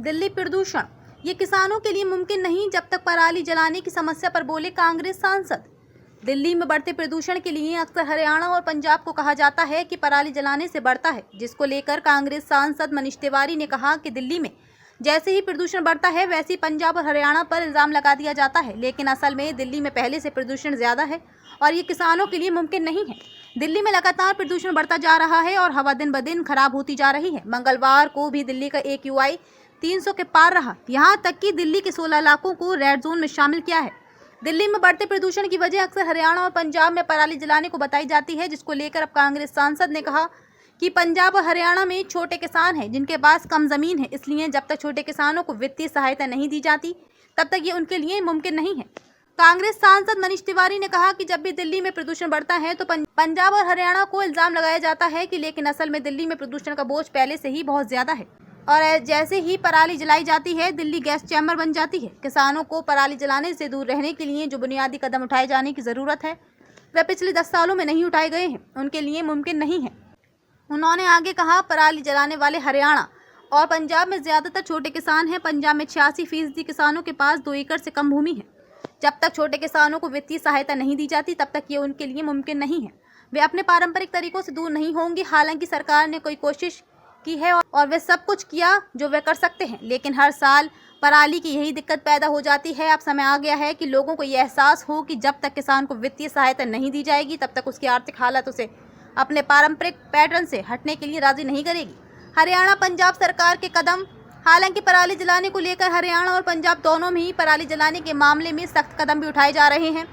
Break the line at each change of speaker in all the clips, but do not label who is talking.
दिल्ली प्रदूषण, ये किसानों के लिए मुमकिन नहीं जब तक पराली जलाने की समस्या पर बोले कांग्रेस सांसद। दिल्ली में बढ़ते प्रदूषण के लिए अक्सर हरियाणा और पंजाब को कहा जाता है कि पराली जलाने से बढ़ता है, जिसको लेकर कांग्रेस सांसद मनीष तिवारी ने कहा कि दिल्ली में जैसे ही प्रदूषण बढ़ता है वैसे ही पंजाब और हरियाणा पर इल्जाम लगा दिया जाता है, लेकिन असल में दिल्ली में पहले से प्रदूषण ज्यादा है और ये किसानों के लिए मुमकिन नहीं है। दिल्ली में लगातार प्रदूषण बढ़ता जा रहा है और हवा दिन ब दिन खराब होती जा रही है। मंगलवार को भी दिल्ली का AQI 300 के पार रहा, यहाँ तक कि दिल्ली के 16 इलाकों को रेड जोन में शामिल किया है। दिल्ली में बढ़ते प्रदूषण की वजह अक्सर हरियाणा और पंजाब में पराली जलाने को बताई जाती है, जिसको लेकर अब कांग्रेस सांसद ने कहा कि पंजाब और हरियाणा में छोटे किसान हैं जिनके पास कम जमीन है, इसलिए जब तक छोटे किसानों को वित्तीय सहायता नहीं दी जाती तब तक ये उनके लिए मुमकिन नहीं है। कांग्रेस सांसद मनीष तिवारी ने कहा कि जब भी दिल्ली में प्रदूषण बढ़ता है तो पंजाब और हरियाणा को इल्जाम लगाया जाता है कि लेकिन असल में दिल्ली में प्रदूषण का बोझ पहले से ही बहुत ज्यादा है और जैसे ही पराली जलाई जाती है दिल्ली गैस चैम्बर बन जाती है। किसानों को पराली जलाने से दूर रहने के लिए जो बुनियादी कदम उठाए जाने की जरूरत है वह पिछले 10 सालों में नहीं उठाए गए हैं, उनके लिए मुमकिन नहीं है। उन्होंने आगे कहा, पराली जलाने वाले हरियाणा और पंजाब में ज्यादातर छोटे किसान हैं। पंजाब में 86% किसानों के पास 2 एकड़ से कम भूमि है। जब तक छोटे किसानों को वित्तीय सहायता नहीं दी जाती तब तक ये उनके लिए मुमकिन नहीं है। वे अपने पारंपरिक तरीकों से दूर नहीं होंगे। हालांकि सरकार ने कोई कोशिश की है और वे सब कुछ किया जो वे कर सकते हैं, लेकिन हर साल पराली की यही दिक्कत पैदा हो जाती है। अब समय आ गया है कि लोगों को यह एहसास हो कि जब तक किसान को वित्तीय सहायता नहीं दी जाएगी तब तक उसकी आर्थिक हालत उसे अपने पारंपरिक पैटर्न से हटने के लिए राजी नहीं करेगी। हरियाणा पंजाब सरकार के कदम, हालांकि पराली जलाने को लेकर हरियाणा और पंजाब दोनों में ही पराली जलाने के मामले में सख्त कदम भी उठाए जा रहे हैं।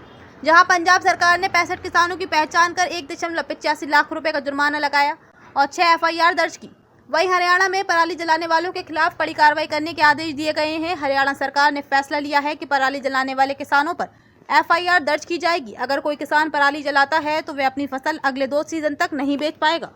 जहां पंजाब सरकार ने 65 किसानों की पहचान कर 1.85 लाख रुपए का जुर्माना लगाया और 6 FIR दर्ज की, वहीं हरियाणा में पराली जलाने वालों के खिलाफ कड़ी कार्रवाई करने के आदेश दिए गए हैं। हरियाणा सरकार ने फैसला लिया है कि पराली जलाने वाले किसानों पर FIR दर्ज की जाएगी। अगर कोई किसान पराली जलाता है तो वह अपनी फसल अगले 2 सीजन तक नहीं बेच पाएगा।